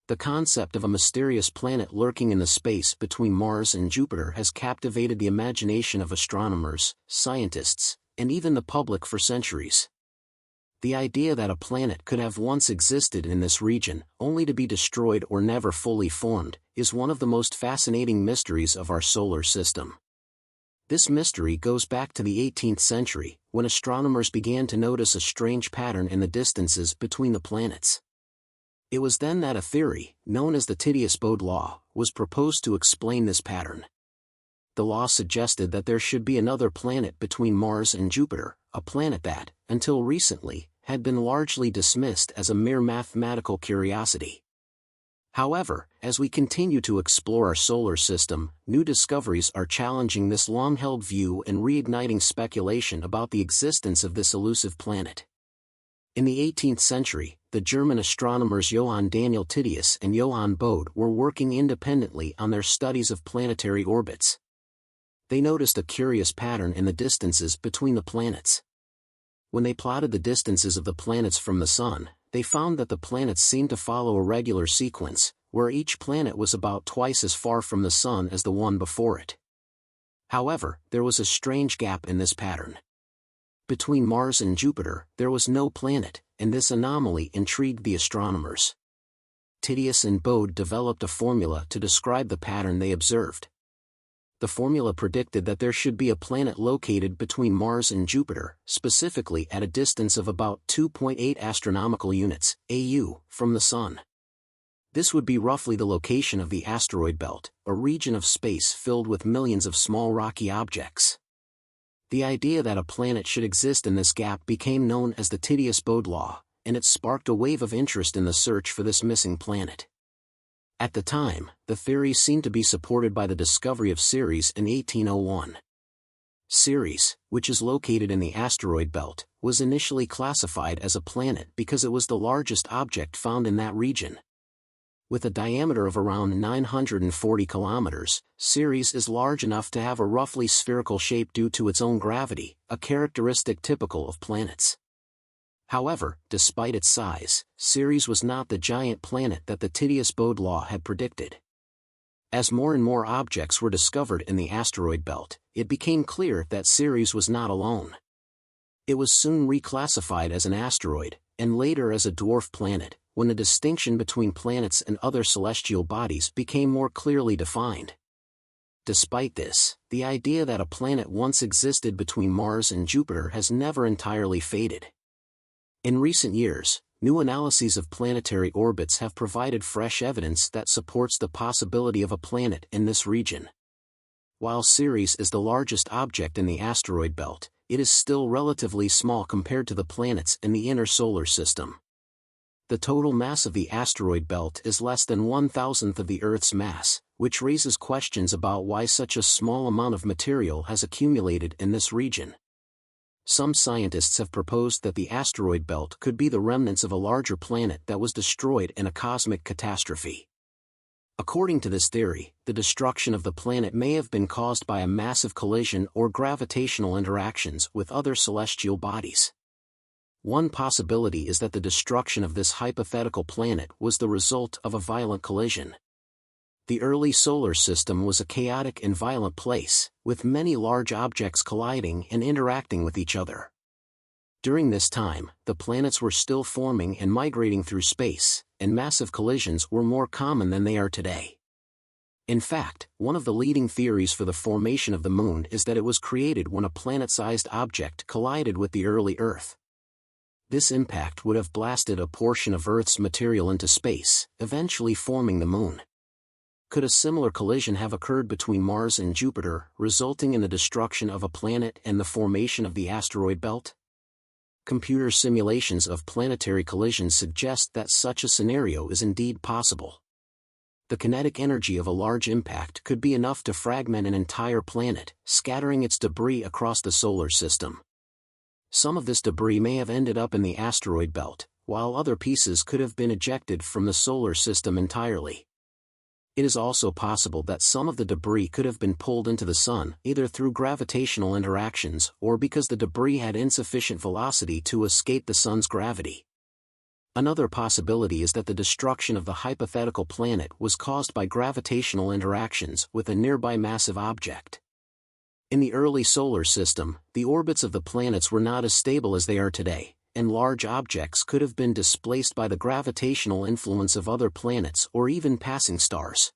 The concept of a mysterious planet lurking in the space between Mars and Jupiter has captivated the imagination of astronomers, scientists, and even the public for centuries. The idea that a planet could have once existed in this region, only to be destroyed or never fully formed, is one of the most fascinating mysteries of our solar system. This mystery goes back to the 18th century, when astronomers began to notice a strange pattern in the distances between the planets. It was then that a theory, known as the Titius-Bode Law, was proposed to explain this pattern. The law suggested that there should be another planet between Mars and Jupiter, a planet that, until recently, had been largely dismissed as a mere mathematical curiosity. However, as we continue to explore our solar system, new discoveries are challenging this long-held view and reigniting speculation about the existence of this elusive planet. In the 18th century, the German astronomers Johann Daniel Titius and Johann Bode were working independently on their studies of planetary orbits. They noticed a curious pattern in the distances between the planets. When they plotted the distances of the planets from the Sun, they found that the planets seemed to follow a regular sequence, where each planet was about twice as far from the Sun as the one before it. However, there was a strange gap in this pattern. Between Mars and Jupiter, there was no planet, and this anomaly intrigued the astronomers. Titius and Bode developed a formula to describe the pattern they observed. The formula predicted that there should be a planet located between Mars and Jupiter, specifically at a distance of about 2.8 astronomical units, AU, from the Sun. This would be roughly the location of the asteroid belt, a region of space filled with millions of small rocky objects. The idea that a planet should exist in this gap became known as the Titius-Bode Law, and it sparked a wave of interest in the search for this missing planet. At the time, the theory seemed to be supported by the discovery of Ceres in 1801. Ceres, which is located in the asteroid belt, was initially classified as a planet because it was the largest object found in that region. With a diameter of around 940 kilometers, Ceres is large enough to have a roughly spherical shape due to its own gravity, a characteristic typical of planets. However, despite its size, Ceres was not the giant planet that the Titius-Bode Law had predicted. As more and more objects were discovered in the asteroid belt, it became clear that Ceres was not alone. It was soon reclassified as an asteroid, and later as a dwarf planet, when the distinction between planets and other celestial bodies became more clearly defined. Despite this, the idea that a planet once existed between Mars and Jupiter has never entirely faded. In recent years, new analyses of planetary orbits have provided fresh evidence that supports the possibility of a planet in this region. While Ceres is the largest object in the asteroid belt, it is still relatively small compared to the planets in the inner solar system. The total mass of the asteroid belt is less than 1,000th of the Earth's mass, which raises questions about why such a small amount of material has accumulated in this region. Some scientists have proposed that the asteroid belt could be the remnants of a larger planet that was destroyed in a cosmic catastrophe. According to this theory, the destruction of the planet may have been caused by a massive collision or gravitational interactions with other celestial bodies. One possibility is that the destruction of this hypothetical planet was the result of a violent collision. The early solar system was a chaotic and violent place, with many large objects colliding and interacting with each other. During this time, the planets were still forming and migrating through space, and massive collisions were more common than they are today. In fact, one of the leading theories for the formation of the Moon is that it was created when a planet-sized object collided with the early Earth. This impact would have blasted a portion of Earth's material into space, eventually forming the Moon. Could a similar collision have occurred between Mars and Jupiter, resulting in the destruction of a planet and the formation of the asteroid belt? Computer simulations of planetary collisions suggest that such a scenario is indeed possible. The kinetic energy of a large impact could be enough to fragment an entire planet, scattering its debris across the solar system. Some of this debris may have ended up in the asteroid belt, while other pieces could have been ejected from the solar system entirely. It is also possible that some of the debris could have been pulled into the Sun, either through gravitational interactions or because the debris had insufficient velocity to escape the Sun's gravity. Another possibility is that the destruction of the hypothetical planet was caused by gravitational interactions with a nearby massive object. In the early solar system, the orbits of the planets were not as stable as they are today, and large objects could have been displaced by the gravitational influence of other planets or even passing stars.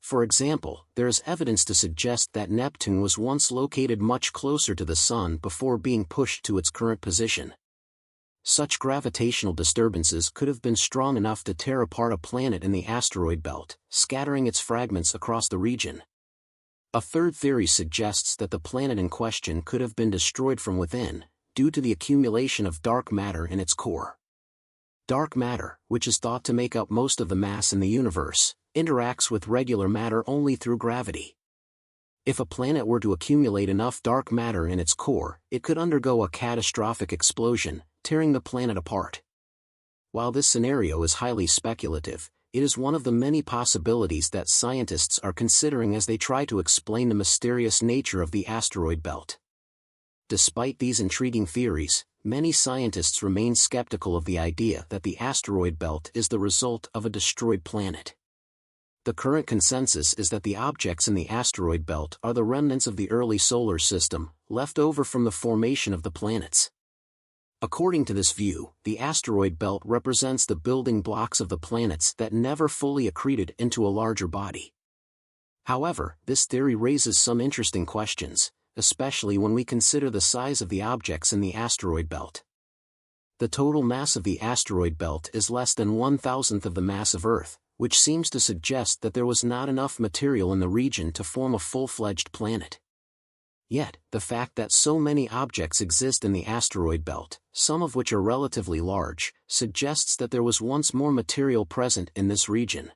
For example, there is evidence to suggest that Neptune was once located much closer to the Sun before being pushed to its current position. Such gravitational disturbances could have been strong enough to tear apart a planet in the asteroid belt, scattering its fragments across the region. A third theory suggests that the planet in question could have been destroyed from within, due to the accumulation of dark matter in its core. Dark matter, which is thought to make up most of the mass in the universe, interacts with regular matter only through gravity. If a planet were to accumulate enough dark matter in its core, it could undergo a catastrophic explosion, tearing the planet apart. While this scenario is highly speculative, it is one of the many possibilities that scientists are considering as they try to explain the mysterious nature of the asteroid belt. Despite these intriguing theories, many scientists remain skeptical of the idea that the asteroid belt is the result of a destroyed planet. The current consensus is that the objects in the asteroid belt are the remnants of the early solar system, left over from the formation of the planets. According to this view, the asteroid belt represents the building blocks of the planets that never fully accreted into a larger body. However, this theory raises some interesting questions, especially when we consider the size of the objects in the asteroid belt. The total mass of the asteroid belt is less than 1/1000th of the mass of Earth, which seems to suggest that there was not enough material in the region to form a full-fledged planet. Yet, the fact that so many objects exist in the asteroid belt, some of which are relatively large, suggests that there was once more material present in this region.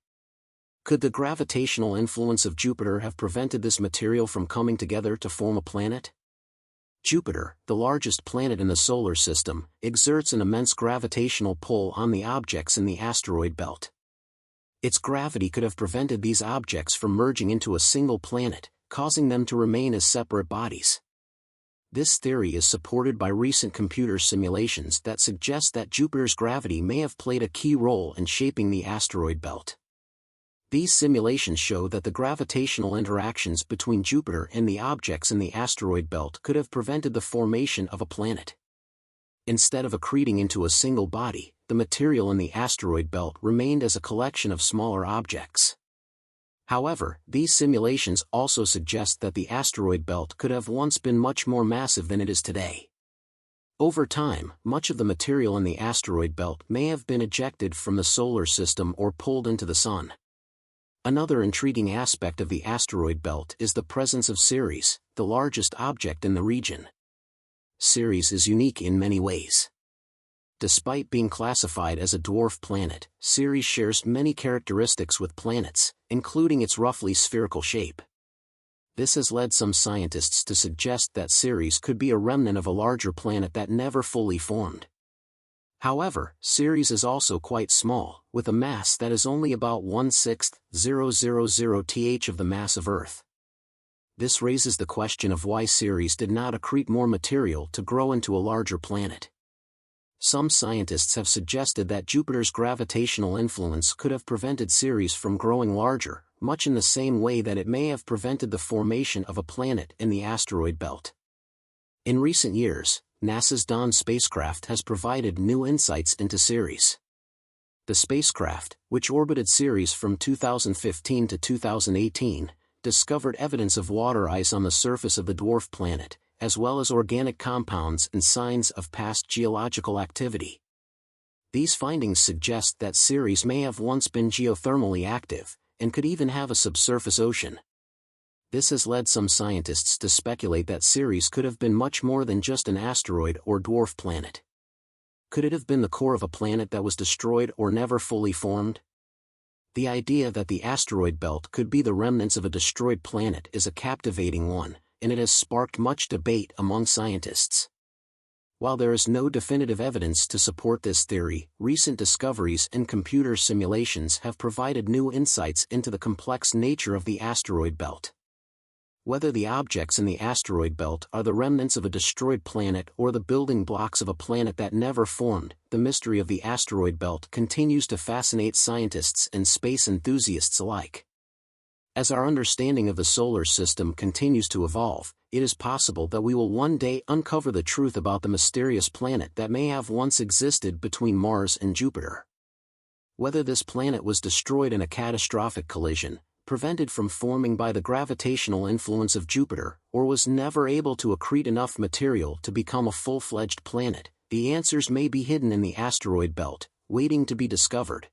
Could the gravitational influence of Jupiter have prevented this material from coming together to form a planet? Jupiter, the largest planet in the solar system, exerts an immense gravitational pull on the objects in the asteroid belt. Its gravity could have prevented these objects from merging into a single planet, causing them to remain as separate bodies. This theory is supported by recent computer simulations that suggest that Jupiter's gravity may have played a key role in shaping the asteroid belt. These simulations show that the gravitational interactions between Jupiter and the objects in the asteroid belt could have prevented the formation of a planet. Instead of accreting into a single body, the material in the asteroid belt remained as a collection of smaller objects. However, these simulations also suggest that the asteroid belt could have once been much more massive than it is today. Over time, much of the material in the asteroid belt may have been ejected from the solar system or pulled into the Sun. Another intriguing aspect of the asteroid belt is the presence of Ceres, the largest object in the region. Ceres is unique in many ways. Despite being classified as a dwarf planet, Ceres shares many characteristics with planets, including its roughly spherical shape. This has led some scientists to suggest that Ceres could be a remnant of a larger planet that never fully formed. However, Ceres is also quite small, with a mass that is only about 1/6000th of the mass of Earth. This raises the question of why Ceres did not accrete more material to grow into a larger planet. Some scientists have suggested that Jupiter's gravitational influence could have prevented Ceres from growing larger, much in the same way that it may have prevented the formation of a planet in the asteroid belt. In recent years, NASA's Dawn spacecraft has provided new insights into Ceres. The spacecraft, which orbited Ceres from 2015 to 2018, discovered evidence of water ice on the surface of the dwarf planet, as well as organic compounds and signs of past geological activity. These findings suggest that Ceres may have once been geothermally active, and could even have a subsurface ocean. This has led some scientists to speculate that Ceres could have been much more than just an asteroid or dwarf planet. Could it have been the core of a planet that was destroyed or never fully formed? The idea that the asteroid belt could be the remnants of a destroyed planet is a captivating one, and it has sparked much debate among scientists. While there is no definitive evidence to support this theory, recent discoveries in computer simulations have provided new insights into the complex nature of the asteroid belt. Whether the objects in the asteroid belt are the remnants of a destroyed planet or the building blocks of a planet that never formed, the mystery of the asteroid belt continues to fascinate scientists and space enthusiasts alike. As our understanding of the solar system continues to evolve, it is possible that we will one day uncover the truth about the mysterious planet that may have once existed between Mars and Jupiter. Whether this planet was destroyed in a catastrophic collision, prevented from forming by the gravitational influence of Jupiter, or was never able to accrete enough material to become a full-fledged planet, the answers may be hidden in the asteroid belt, waiting to be discovered.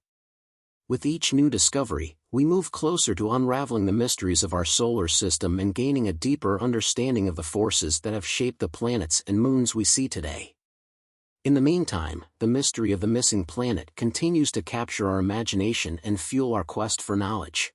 With each new discovery, we move closer to unraveling the mysteries of our solar system and gaining a deeper understanding of the forces that have shaped the planets and moons we see today. In the meantime, the mystery of the missing planet continues to capture our imagination and fuel our quest for knowledge.